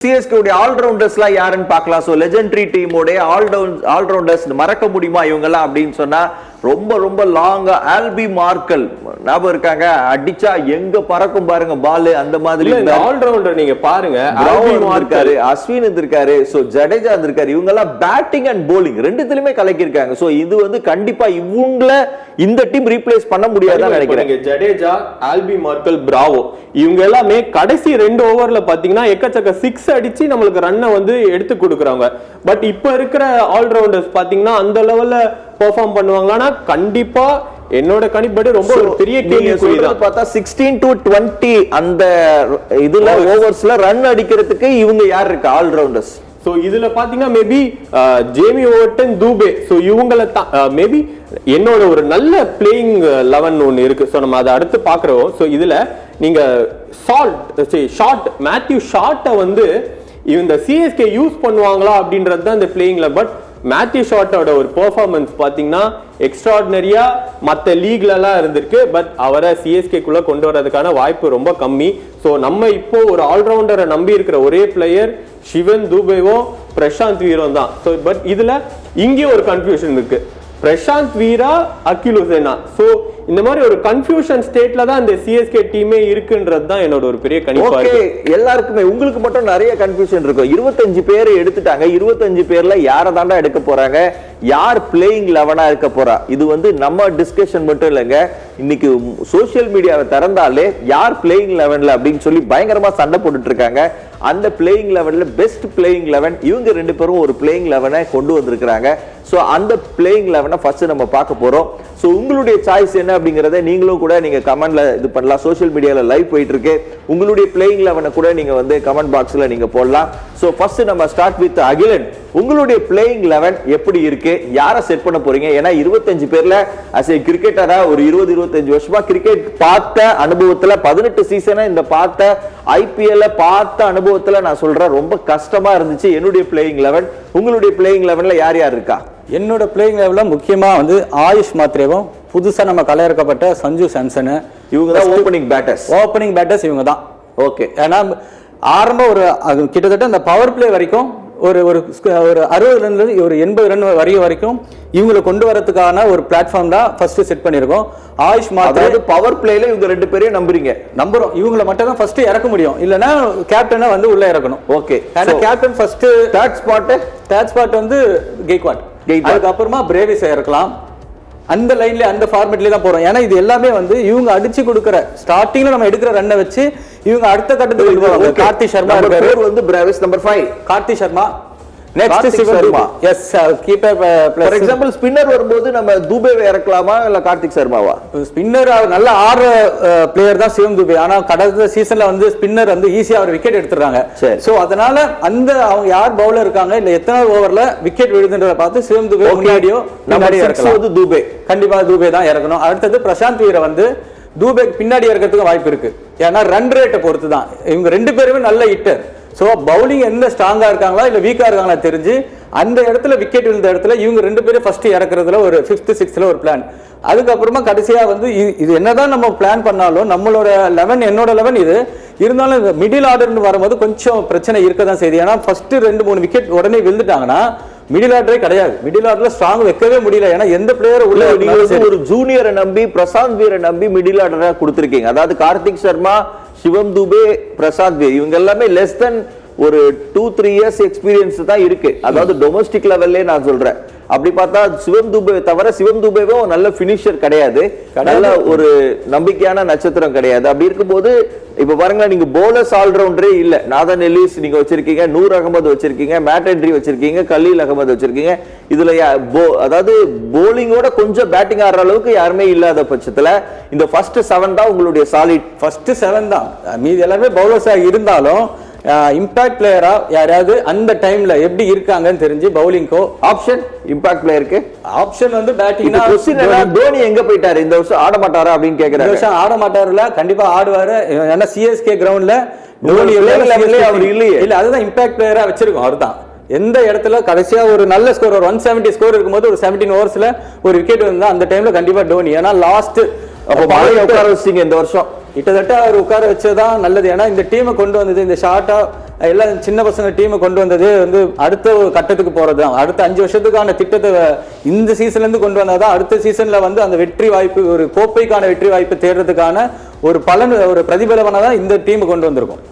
CSK உடைய ஆல்ரவுண்டர்ஸ்லாம் யாருன்னு பார்க்கலாம். ஸோ லெஜெண்டரி டீமோடைய ஆல்ரவுண்டர்ஸ் மறக்க முடியுமா இவங்கெல்லாம் அப்படின்னு சொன்னா ரொம்ப ரொம்ப லாங்கா ஆல்பி மார்க்கல் ஞாபகம் இருக்காங்க. அடிச்சா எங்க பறக்கும் பாருங்க பால், அந்த மாதிரி ஆல்ரவுண்டர் நீங்க பாருங்க. இருக்காரு, அஸ்வின் இருந்திருக்காரு, சோ ஜடேஜா இருந்திருக்காரு. இவங்க எல்லாம் பேட்டிங் அண்ட் போலிங் ரெண்டுத்திலுமே கலக்கிருக்காங்க. சோ இது வந்து கண்டிப்பா இவங்கள இந்த டீம் ரீப்ளேஸ் பண்ண முடியாதுன்னு நினைக்கிறேன். ஜடேஜா, ஆல்பி மார்க்கல், பிராவோ இவங்க எல்லாமே கடைசி 2 ஓவர்ல பாத்தீங்கன்னா எக்கச்சக்க 6 அடிச்சு நம்மளுக்கு ரன்னை வந்து எடுத்து கொடுக்குறாங்க. பட் இப்ப இருக்கிற ஆல்ரவுண்டர்ஸ் பாத்தீங்கன்னா அந்த லெவல்ல பெர்ஃபார்ம் பண்ணுவாங்களான்னா கண்டிப்பா என்னோட கணிப்படி ரொம்ப ஒரு பெரிய கேள்விக்குறி தான். பார்த்தா 16 to 20 அந்த இதுல ஓவர்ஸ்ல ரன் அடிக்கிறதுக்கு இவங்க யார் இருக்கா ஆல்ரவுண்டர்ஸ்? சோ இதுல பாத்தீங்கன்னா maybe Jamie Overton, Dube, so இவங்கள மேபி என்னோட ஒரு நல்ல பிளேயிங் 11 ஒன்னு இருக்கு. சோ நம்ம அதை அடுத்து பாக்குறோம். சோ இதுல நீங்க ஷார்ட் மேத்யூ ஷார்ட்டை வந்து இந்த சிஎஸ்கே யூஸ் பண்ணுவாங்களா அப்படின்றது தான் இந்த பிளேயிங்ல. பட் மேத்யூ ஷார்ட்டோட ஒரு பெர்ஃபார்மன்ஸ் பாத்தீங்கன்னா எக்ஸ்ட்ராடினரியா மற்ற லீக்ல எல்லாம் இருந்திருக்கு. பட் அவரை சிஎஸ்கேக்குள்ள கொண்டு வரதுக்கான வாய்ப்பு ரொம்ப கம்மி. ஸோ நம்ம இப்போ ஒரு ஆல்ரவுண்டரை நம்பி இருக்கிற ஒரே பிளேயர் சிவன் துபேவும் பிரசாந்த் வீரும் தான். ஸோ பட் இதுல இங்கேயும் ஒரு கன்ஃபியூஷன் இருக்கு. பிரசாந்த் வீரா, அகில் ஹுசைனா. ஸோ இந்த மாதிரி ஒரு கன்ஃபியூஷன் ஸ்டேட்ல தான் இந்த சிஎஸ்கே டீமே இருக்குன்றது தான் என்னோட ஒரு பெரிய கணிப்பா இருக்கு. எல்லாருக்குமே உங்களுக்கு மட்டும் நிறைய கன்ஃபியூஷன் இருக்கும். 25 பேரை எடுத்துட்டாங்க. 25 பேர்ல யாரை தாண்டா எடுக்க போறாங்க, யார் பிளேயிங் 11ஆ இருக்க போறா? இது வந்து நம்ம டிஸ்கஷன் மட்டும் இல்லைங்க. இன்னைக்கு சோசியல் மீடியாவை திறந்தாலே யார் பிளேயிங் 11ல அப்படின்னு சொல்லி பயங்கரமா சண்டை போட்டுட்டு இருக்காங்க. அந்த பிளேயிங் 11ல பெஸ்ட் பிளேயிங் 11 இவங்க 2 பேரும் ஒரு பிளேயிங் 11 கொண்டு வந்திருக்கிறாங்க. ஸோ அந்த பிளேயிங் 11 ஃபர்ஸ்ட் நம்ம பார்க்க போறோம். ஸோ உங்களுடைய சாய்ஸ் என்ன அப்படிங்கறத நீங்களும் கூட நீங்க கமெண்ட்ல இது பண்ணலாம். சோசியல் மீடியால லைவ் போயிட்டு இருக்கு. உங்களுடைய பிளேயிங் 11 கூட நீங்க வந்து கமெண்ட் பாக்ஸ்ல நீங்க போடலாம். ஸோ ஃபர்ஸ்ட் நம்ம ஸ்டார்ட் வித் அகிலன். உங்களுடைய பிளேயிங் 11 எப்படி இருக்கு, யாரை செட் பண்ண போறீங்க? ஏன்னா 25 பேர்ல அஸ் ஏ கிரிக்கெட்டரா ஒரு 20-25 வருஷமா கிரிக்கெட் பார்த்த அனுபவத்துல 18 சீசனை இந்த பார்த்த ஐபிஎல் பார்த்த அனுபவத்துல நான் சொல்றேன் ரொம்ப கஷ்டமா இருந்துச்சு என்னுடைய பிளேயிங் 11. உங்களுடைய பிளேயிங் 11ல யார் யார் இருக்கா? என்னோட பிளேயிங் லெவலில் முக்கியமாக வந்து ஆயுஷ் மாத்ரேவும் புதுசாக நம்ம கலையிறக்கப்பட்ட சஞ்சு சாம்சனு இவங்க தான் ஓப்பனிங் பேட்டர்ஸ் இவங்க தான். ஓகே, ஏன்னா ஆரம்ப ஒரு கிட்டத்தட்ட அந்த பவர் பிளே வரைக்கும் ஒரு 60 ரன்லேருந்து ஒரு 80 ரன் வரைக்கும் இவங்களை கொண்டு வரதுக்கான ஒரு பிளாட்ஃபார்ம் தான் ஃபர்ஸ்ட் செட் பண்ணியிருக்கோம். ஆயுஷ் மாத்ரே பவர் பிளேல இவங்க 2 பேரையும் நம்புறோம். இவங்களை மட்டும் தான் ஃபர்ஸ்ட் இறக்க முடியும், இல்லைன்னா கேப்டனை வந்து உள்ள இறக்கணும். ஓகே, ஏன்னா கேப்டன் ஃபர்ஸ்ட் தேர்ட் ஸ்பாட் வந்து கெய்க்வாட், அதுக்கப்புறமா பிரேவிஸை இறக்கலாம். அந்த லைன்ல அந்த ஃபார்மேட்ல தான் போறோம். ஏன்னா இது எல்லாமே வந்து இவங்க அடிச்சு கொடுக்குற ஸ்டார்டிங்ல நம்ம எடுக்கிற ரன்னை வச்சு இவங்க அடுத்த கட்டத்துக்கு கொண்டு வருவாங்க. கார்த்தி சர்மா பேர் வந்து Brevis, number 5 Karthi Sharma, next Shivam. As keeper. For example spinner வரும்போது நம்ம துபேவை இறக்கலாமா இல்ல கார்த்திக் சர்மாவா? ஸ்பின்னர் நல்ல ஆறு பிளேயர் தான் சிவம் துபே. ஆனா கடந்த சீசன்ல வந்து ஸ்பின்னர் வந்து ஈஸியா அவர் விக்கெட் எடுத்துறாங்க. சோ அதனால அந்த அவங்க யார் பவுலர் இருக்காங்க இல்ல எத்தனை ஓவர்ல விக்கெட் விழுதுன்றத பார்த்து சிவம் துபே முன்னாடியோ நம்ம துபே கண்டிப்பா துபே தான் இறக்கணும். அடுத்தது பிரசாந்த் வீரை வந்து தூபேக்கு பின்னாடி இறக்கிறதுக்கு வாய்ப்பு இருக்கு. ஏன்னா ரன் ரேட்டை பொறுத்து தான். இவங்க 2 பேருமே நல்ல ஹிட்டர். ஸோ பவுலிங் எந்த ஸ்ட்ராங்கா இருக்காங்களா இல்ல வீக்கா இருக்காங்களா தெரிஞ்சு அந்த இடத்துல விக்கெட் விழுந்த இடத்துல இவங்க 2 பேரும் ஃபர்ஸ்ட் இறக்குறதுல ஒரு 5th 6th ஒரு பிளான். அதுக்கப்புறமா கடைசியா வந்து இது என்னதான் நம்ம பிளான் பண்ணாலும் நம்மளோட 11 என்னோட 11 இது இருந்தாலும் மிடில் ஆர்டர்னு வரும்போது கொஞ்சம் பிரச்சனை இருக்க தான் செய்யுது. ஏன்னா ஃபர்ஸ்ட் 2-3 விக்கெட் உடனே விழுந்துட்டாங்கன்னா மிடில் ஆர்டரே கிடையாது. மிடில் ஆர்டர்ல ஸ்ட்ராங் வைக்கவே முடியல. ஏன்னா எந்த பிளேயர் உள்ள ஒரு ஜூனியரை நம்பி பிரசாந்த் வீரை நம்பி மிடில் ஆர்டரா கொடுத்திருக்கீங்க. அதாவது கார்த்திக் சர்மா, சிவம் துபே, பிரசாந்த் வீர் இவங்க எல்லாமே லெஸ் தென் ஒரு 2-3 இயர்ஸ் எக்ஸ்பீரியன்ஸ் தான் இருக்கு. அதாவது டொமஸ்டிக் லெவல்லே நான் சொல்றேன். அப்படி பார்த்தா சிவம் துபே தவிர சிவம் துபேவும் நல்ல பினிஷர் கிடையாது, நல்ல ஒரு நம்பிக்கையான நட்சத்திரம் கிடையாது. அப்படி இருக்கும்போது இப்ப பாருங்களேன், நீங்க போலர்ஸ் ஆல்ரவுண்டரே இல்ல. நாதன் எலிஸ் நீங்க வச்சிருக்கீங்க, நூர் அகமது வச்சிருக்கீங்க, மேட் ஹென்ரி வச்சிருக்கீங்க, கலீல் அகமது வச்சிருக்கீங்க. இதுல அதாவது போலிங்கோட கொஞ்சம் பேட்டிங் ஆடுற அளவுக்கு யாருமே இல்லாத பட்சத்துல இந்த ஃபர்ஸ்ட் 7 தான் உங்களுடைய சாலிட். ஃபர்ஸ்ட் 7 தான். மீதி எல்லாமே பவுலர்ஸா இருந்தாலும் இம்பாக்ட் பிளேயரா யாராவது அந்த டைம்ல எப்படி இருக்காங்கன்னு தெரிஞ்சு பவுலிங்கோ ஆப்ஷன் இம்பாக்ட் பிளேயருக்கு ஆப்ஷன் வந்து பேட்டிங்னா தோனி எங்க போயிட்டாரு இந்த வருஷம் ஆட மாட்டாரா அப்படின்னு கேக்குறாரு. இந்த வருஷம் ஆட மாட்டாருல, கண்டிப்பா ஆடுவாரு. ஏன்னா சிஎஸ்கே கிரவுண்ட்ல தோனி அவர் இல்லையே. இல்ல அதுதான் இம்பாக்ட் பிளேயரா வச்சிருக்கோம். அவர் தான் எந்த இடத்துல கடைசியா ஒரு நல்ல ஸ்கோர் ஒரு 170 ஸ்கோர் இருக்கும்போது ஒரு 17 ஓவர்ஸ்ல ஒரு விக்கெட் வந்தா அந்த டைம்ல கண்டிப்பா டோனி. ஏன்னா லாஸ்ட் உட்கார வச்சிங்க இந்த வருஷம் கிட்டத்தட்ட அவர் உட்கார வச்சதான் நல்லது. ஏன்னா இந்த டீமை கொண்டு வந்தது இந்த ஷார்ட்டா எல்லாம் சின்ன பசங்க டீமை கொண்டு வந்தது வந்து அடுத்த ஒரு கட்டத்துக்கு போறது தான். அடுத்த 5 வருஷத்துக்கான திட்டத்தை இந்த சீசன்ல இருந்து கொண்டு வந்தாதான் அடுத்த சீசன்ல வந்து அந்த வெற்றி வாய்ப்பு, ஒரு கோப்பைக்கான வெற்றி வாய்ப்பு தேடுறதுக்கான ஒரு பலன், ஒரு பிரதிபலனை தான் இந்த டீம் கொண்டு வந்திருக்கும்.